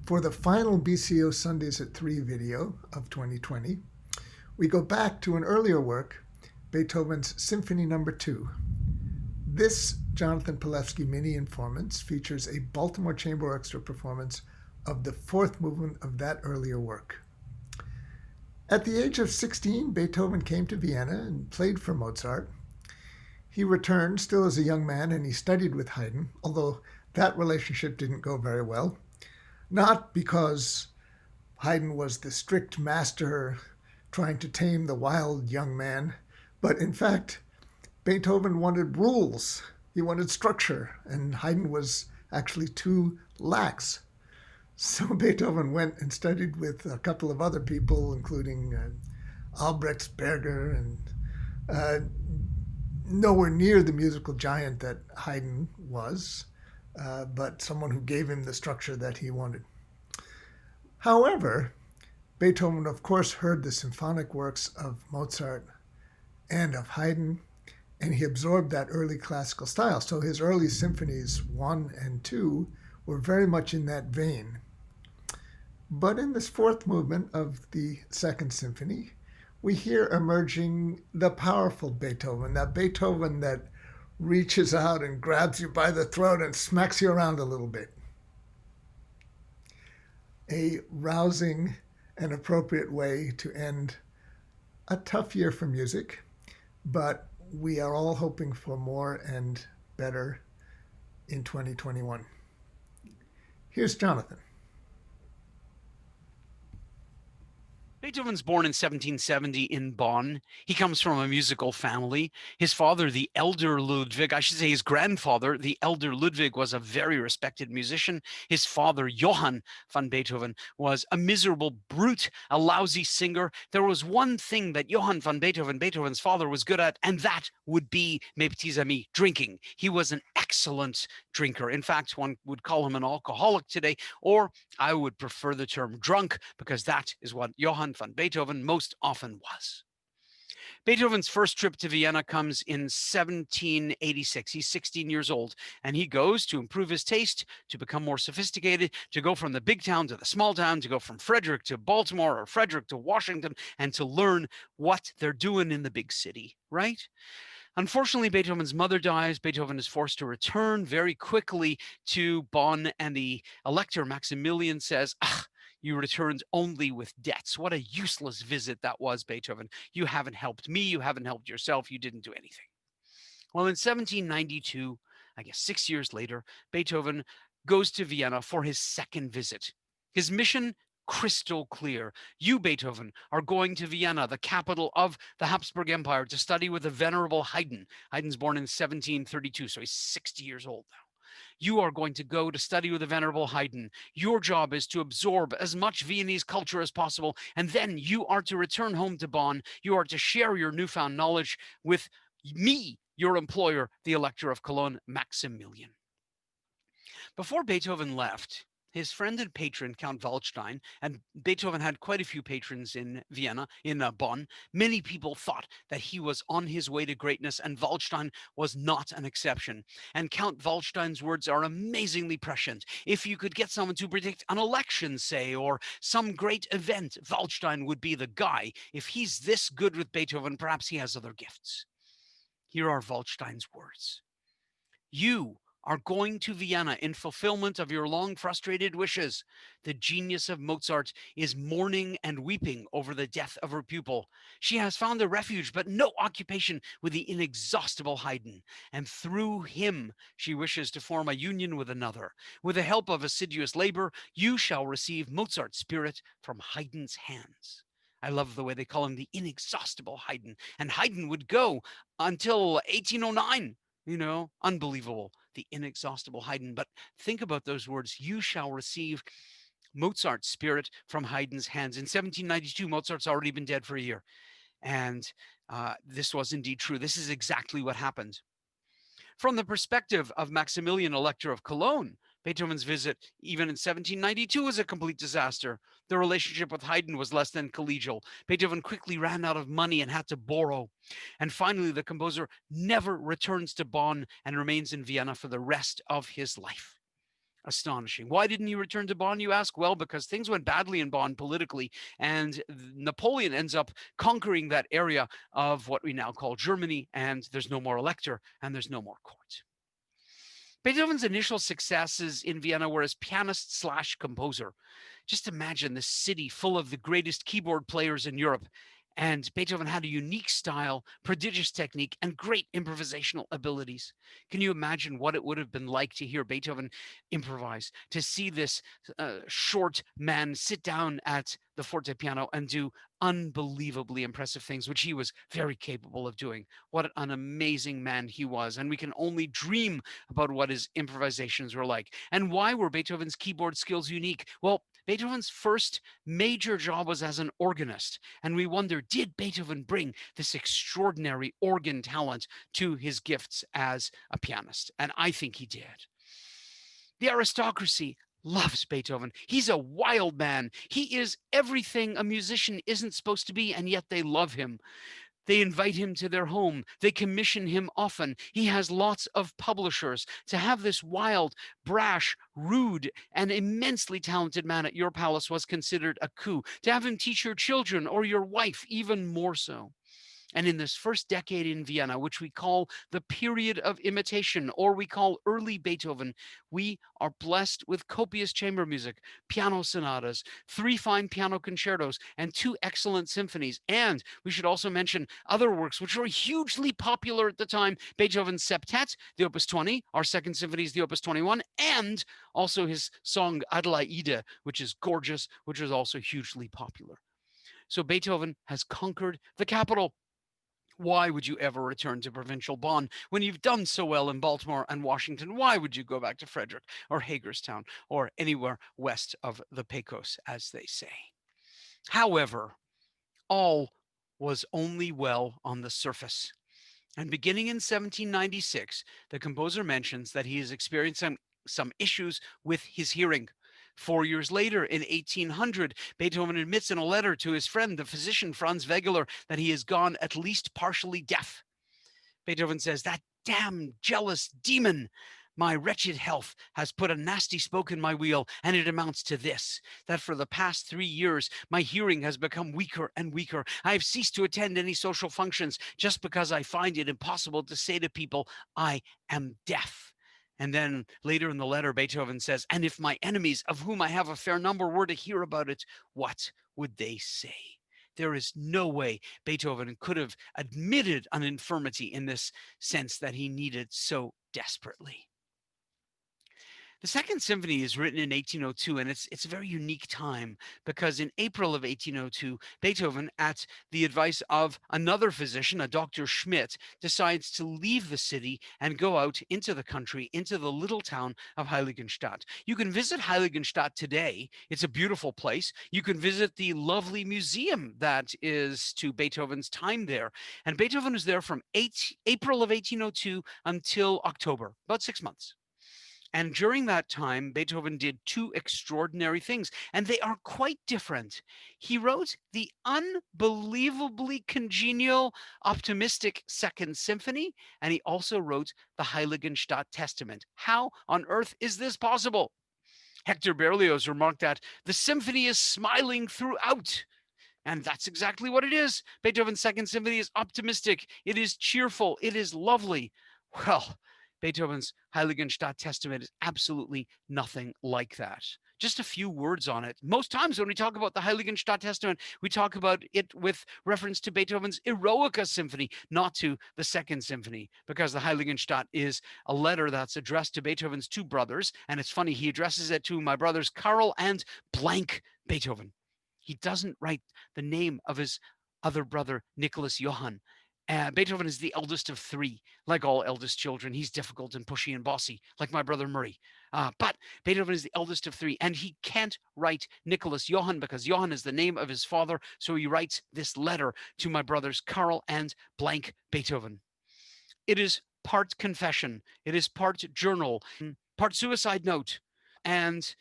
For the final BCO Sundays at 3 video of 2020, we go back to an earlier work, Beethoven's Symphony No. 2. This Jonathan Palevsky mini Informance features a Baltimore Chamber Orchestra performance of the fourth movement of that earlier work. At the age of 16, Beethoven came to Vienna and played for Mozart. He returned still as a young man and he studied with Haydn, although that relationship didn't go very well. Not because Haydn was the strict master trying to tame the wild young man, but in fact, Beethoven wanted rules. He wanted structure, and Haydn was actually too lax. So Beethoven went and studied with a couple of other people, including Albrechtsberger, and nowhere near the musical giant that Haydn was, but someone who gave him the structure that he wanted. However, Beethoven, of course, heard the symphonic works of Mozart and of Haydn, and he absorbed that early classical style. So his early symphonies 1 and 2 were very much in that vein. But in this fourth movement of the Second Symphony, we hear emerging the powerful Beethoven, that Beethoven that reaches out and grabs you by the throat and smacks you around a little bit. A rousing and appropriate way to end a tough year for music, but we are all hoping for more and better in 2021. Here's Jonathan. Beethoven's born in 1770 in Bonn. He comes from a musical family. His father, the elder Ludwig, I should say his grandfather, the elder Ludwig, was a very respected musician. His father, Johann van Beethoven, was a miserable brute, a lousy singer. There was one thing that Johann van Beethoven, Beethoven's father, was good at, and that would be, mes petits amis, drinking. He was an excellent drinker. In fact, one would call him an alcoholic today, or I would prefer the term drunk, because that is what Johann van Beethoven most often was. Beethoven's first trip to Vienna comes in 1786. He's 16 years old, and he goes to improve his taste, to become more sophisticated, to go from the big town to the small town, to go from Frederick to Baltimore or Frederick to Washington, and to learn what they're doing in the big city, right? Unfortunately, Beethoven's mother dies. Beethoven is forced to return very quickly to Bonn, and the elector Maximilian says, you returned only with debts. What a useless visit that was, Beethoven. You haven't helped me. You haven't helped yourself. You didn't do anything. Well, in 1792, I guess 6 years later, Beethoven goes to Vienna for his second visit. His mission, crystal clear. You, Beethoven, are going to Vienna, the capital of the Habsburg Empire, to study with the venerable Haydn. Haydn's born in 1732, so he's 60 years old now. You are going to go to study with the venerable Haydn. Your job is to absorb as much Viennese culture as possible, and then you are to return home to Bonn. You are to share your newfound knowledge with me, your employer, the Elector of Cologne, Maximilian. Before Beethoven left, his friend and patron, Count Waldstein, and Beethoven had quite a few patrons in Vienna, in Bonn. Many people thought that he was on his way to greatness, and Waldstein was not an exception. And Count Waldstein's words are amazingly prescient. If you could get someone to predict an election, say, or some great event, Waldstein would be the guy. If he's this good with Beethoven, perhaps he has other gifts. Here are Waldstein's words. You are going to Vienna in fulfillment of your long frustrated wishes. The genius of Mozart is mourning and weeping over the death of her pupil. She has found a refuge, but no occupation with the inexhaustible Haydn. And through him, she wishes to form a union with another. With the help of assiduous labor, you shall receive Mozart's spirit from Haydn's hands. I love the way they call him the inexhaustible Haydn. And Haydn would go until 1809. Unbelievable, the inexhaustible Haydn. But think about those words. You shall receive Mozart's spirit from Haydn's hands. In 1792, Mozart's already been dead for a year. And this was indeed true. This is exactly what happened. From the perspective of Maximilian, Elector of Cologne, Beethoven's visit, even in 1792, was a complete disaster. The relationship with Haydn was less than collegial. Beethoven quickly ran out of money and had to borrow. And finally, the composer never returns to Bonn and remains in Vienna for the rest of his life. Astonishing. Why didn't he return to Bonn, you ask? Well, because things went badly in Bonn politically, and Napoleon ends up conquering that area of what we now call Germany, and there's no more elector and there's no more court. Beethoven's initial successes in Vienna were as pianist slash composer. Just imagine this city full of the greatest keyboard players in Europe. And Beethoven had a unique style, prodigious technique, and great improvisational abilities. Can you imagine what it would have been like to hear Beethoven improvise, to see this short man sit down at the forte piano and do unbelievably impressive things, which he was very capable of doing? What an amazing man he was. And we can only dream about what his improvisations were like. And why were Beethoven's keyboard skills unique? Well, Beethoven's first major job was as an organist. And we wonder, did Beethoven bring this extraordinary organ talent to his gifts as a pianist? And I think he did. The aristocracy loves Beethoven. He's a wild man. He is everything a musician isn't supposed to be, and yet they love him. They invite him to their home. They commission him often. He has lots of publishers. To have this wild, brash, rude, and immensely talented man at your palace was considered a coup. To have him teach your children or your wife, even more so. And in this first decade in Vienna, which we call the period of imitation, or we call early Beethoven, we are blessed with copious chamber music, piano sonatas, 3 fine piano concertos, and 2 excellent symphonies. And we should also mention other works which were hugely popular at the time: Beethoven's Septet, the Opus 20, our second symphony is the Opus 21, and also his song Adelaide, which is gorgeous, which is also hugely popular. So Beethoven has conquered the capital. Why would you ever return to provincial Bonn when you've done so well in Baltimore and Washington? Why would you go back to Frederick or Hagerstown or anywhere west of the Pecos, as they say? However, all was only well on the surface. And beginning in 1796, the composer mentions that he is experiencing some issues with his hearing. 4 years later, in 1800, Beethoven admits in a letter to his friend, the physician Franz Wegeler, that he has gone at least partially deaf. Beethoven says, "That damn jealous demon, my wretched health, has put a nasty spoke in my wheel, and it amounts to this, that for the past 3 years, my hearing has become weaker and weaker. I have ceased to attend any social functions just because I find it impossible to say to people, I am deaf." And then later in the letter, Beethoven says, "And if my enemies, of whom I have a fair number, were to hear about it, what would they say?" There is no way Beethoven could have admitted an infirmity in this sense that he needed so desperately. The Second Symphony is written in 1802, and it's a very unique time because in April of 1802, Beethoven, at the advice of another physician, a Dr. Schmidt, decides to leave the city and go out into the country, into the little town of Heiligenstadt. You can visit Heiligenstadt today. It's a beautiful place. You can visit the lovely museum that is to Beethoven's time there. And Beethoven was there from April of 1802 until October, about 6 months. And during that time, Beethoven did 2 extraordinary things, and they are quite different. He wrote the unbelievably congenial, optimistic Second Symphony, and he also wrote the Heiligenstadt Testament. How on earth is this possible? Hector Berlioz remarked that the symphony is smiling throughout. And that's exactly what it is. Beethoven's Second Symphony is optimistic, it is cheerful, it is lovely. Well, Beethoven's Heiligenstadt Testament is absolutely nothing like that. Just a few words on it. Most times when we talk about the Heiligenstadt Testament, we talk about it with reference to Beethoven's Eroica Symphony, not to the Second Symphony, because the Heiligenstadt is a letter that's addressed to Beethoven's 2 brothers. And it's funny, he addresses it to my brothers Karl and blank Beethoven. He doesn't write the name of his other brother, Nicholas Johann. Beethoven is the eldest of 3. Like all eldest children, he's difficult and pushy and bossy, like my brother Murray. But Beethoven is the eldest of 3, and he can't write Nicholas Johann because Johann is the name of his father. So he writes this letter to my brothers Karl and blank Beethoven. It is part confession, it is part journal, part suicide note, and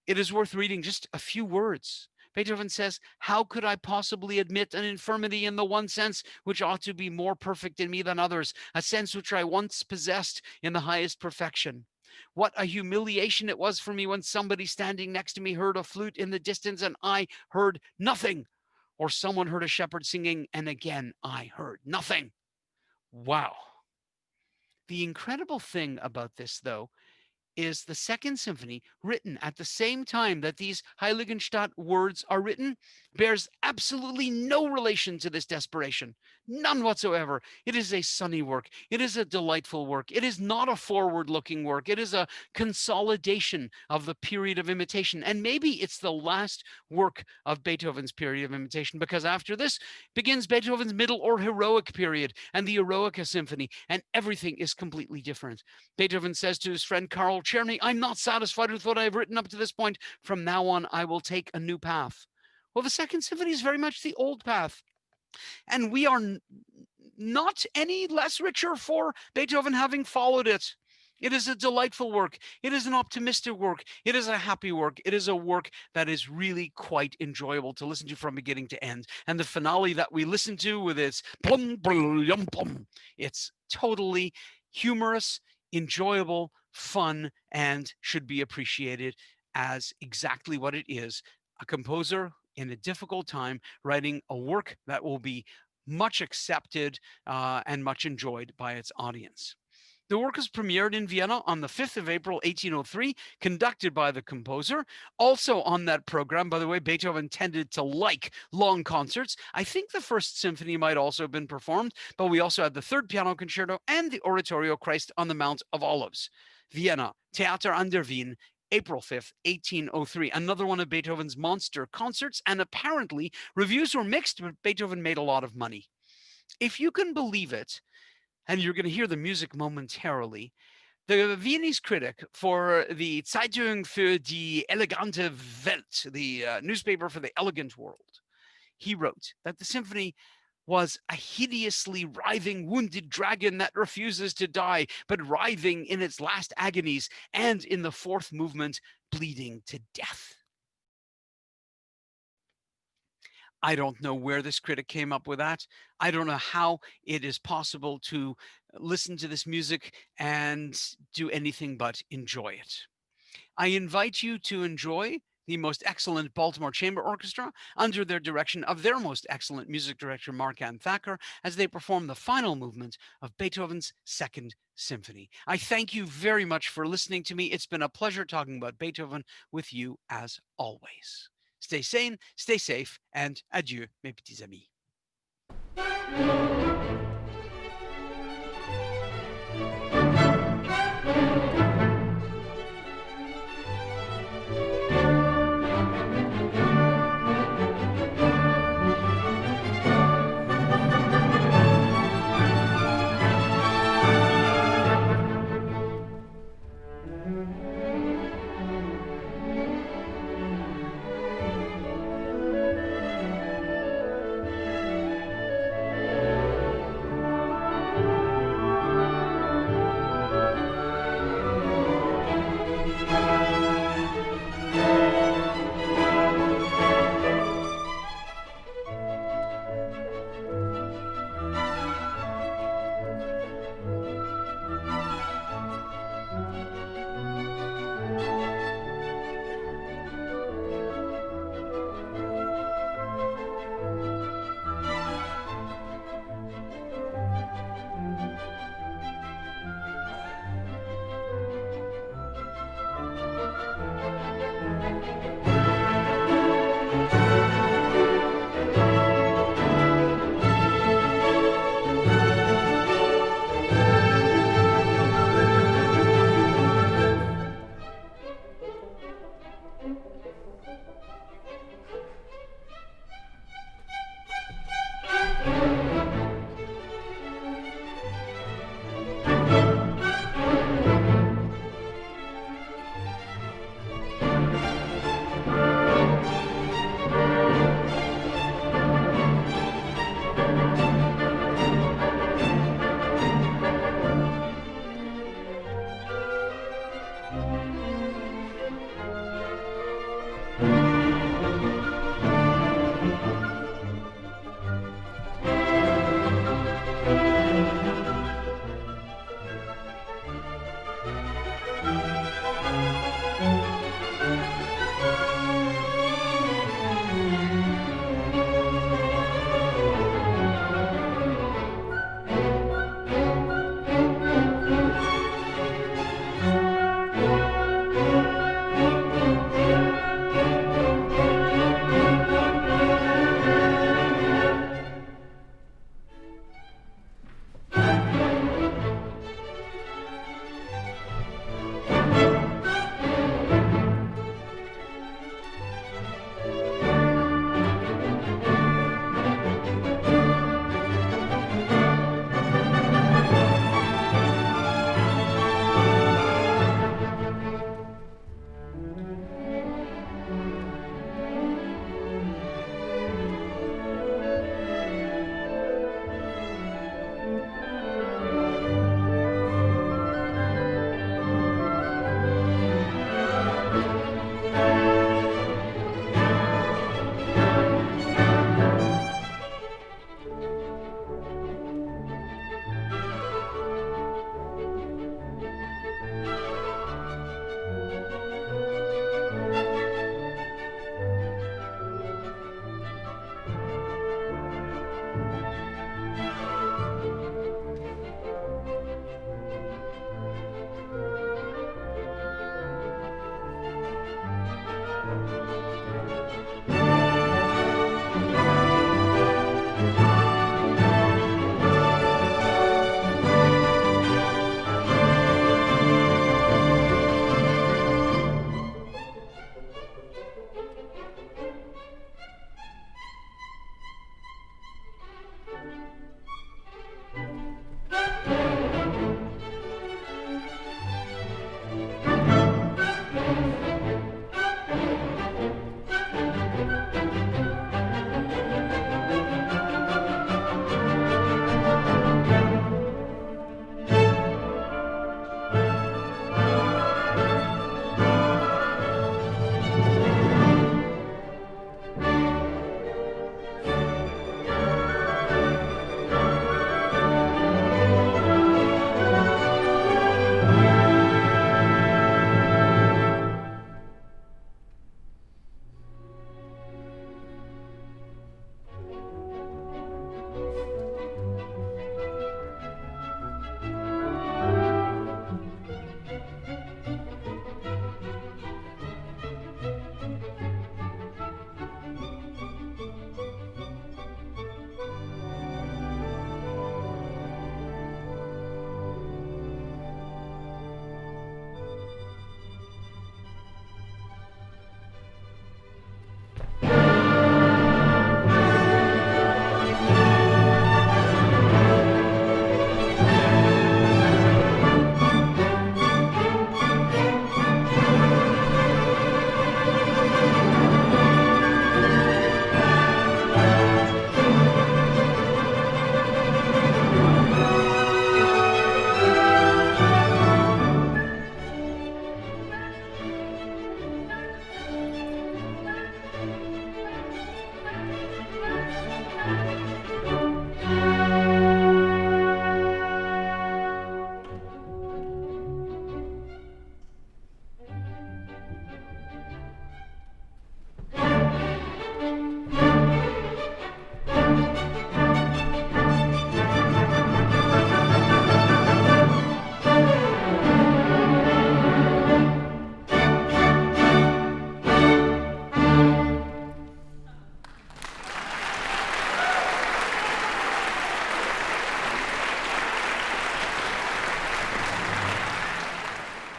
it is worth reading just a few words. Beethoven says, "How could I possibly admit an infirmity in the one sense which ought to be more perfect in me than others, a sense which I once possessed in the highest perfection? What a humiliation it was for me when somebody standing next to me heard a flute in the distance and I heard nothing. Or someone heard a shepherd singing and again I heard nothing. Wow. The incredible thing about this, though, is the Second Symphony, written at the same time that these Heiligenstadt words are written, bears absolutely no relation to this desperation. None whatsoever. It is a sunny work. It is a delightful work. It is not a forward-looking work. It is a consolidation of the period of imitation. And maybe it's the last work of Beethoven's period of imitation, because after this begins Beethoven's middle or heroic period and the Eroica Symphony, and everything is completely different. Beethoven says to his friend Karl Czerny, "I'm not satisfied with what I've written up to this point. From now on, I will take a new path." Well, the Second Symphony is very much the old path. And we are not any less richer for Beethoven having followed it. It is a delightful work. It is an optimistic work. It is a happy work. It is a work that is really quite enjoyable to listen to from beginning to end. And the finale that we listen to with its plum, plum, yum, plum, it's totally humorous, enjoyable, fun, and should be appreciated as exactly what it is: a composer in a difficult time writing a work that will be much accepted and much enjoyed by its audience. The work was premiered in Vienna on the 5th of April, 1803, conducted by the composer. Also on that program, by the way, Beethoven tended to like long concerts. I think the First Symphony might also have been performed, but we also had the Third Piano Concerto and the Oratorio Christ on the Mount of Olives. Vienna, Theater an der Wien, April 5th, 1803, another one of Beethoven's monster concerts, and apparently reviews were mixed, but Beethoven made a lot of money. If you can believe it, and you're going to hear the music momentarily, the Viennese critic for the Zeitung für die elegante Welt, the newspaper for the elegant world, he wrote that the symphony was a hideously writhing wounded dragon that refuses to die, but writhing in its last agonies, and in the fourth movement, bleeding to death. I don't know where this critic came up with that. I don't know how it is possible to listen to this music and do anything but enjoy it. I invite you to enjoy the most excellent Baltimore Chamber Orchestra under their direction of their most excellent music director, Markand Thakar, as they perform the final movement of Beethoven's Second Symphony. I thank you very much for listening to me. It's been a pleasure talking about Beethoven with you as always. Stay sane, stay safe, and adieu, mes petits amis.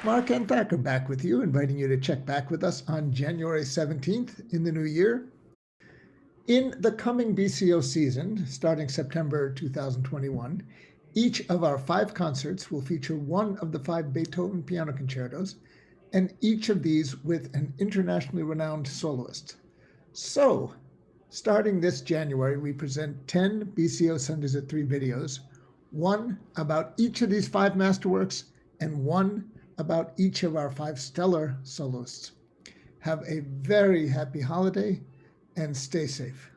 Markand Thakar back with you, inviting you to check back with us on January 17th in the new year. In the coming BCO season, starting September 2021, each of our 5 concerts will feature one of the 5 Beethoven piano concertos, and each of these with an internationally renowned soloist. So, starting this January, we present 10 BCO Sundays at 3 videos, one about each of these 5 masterworks, and one about each of our 5 stellar soloists. Have a very happy holiday and stay safe.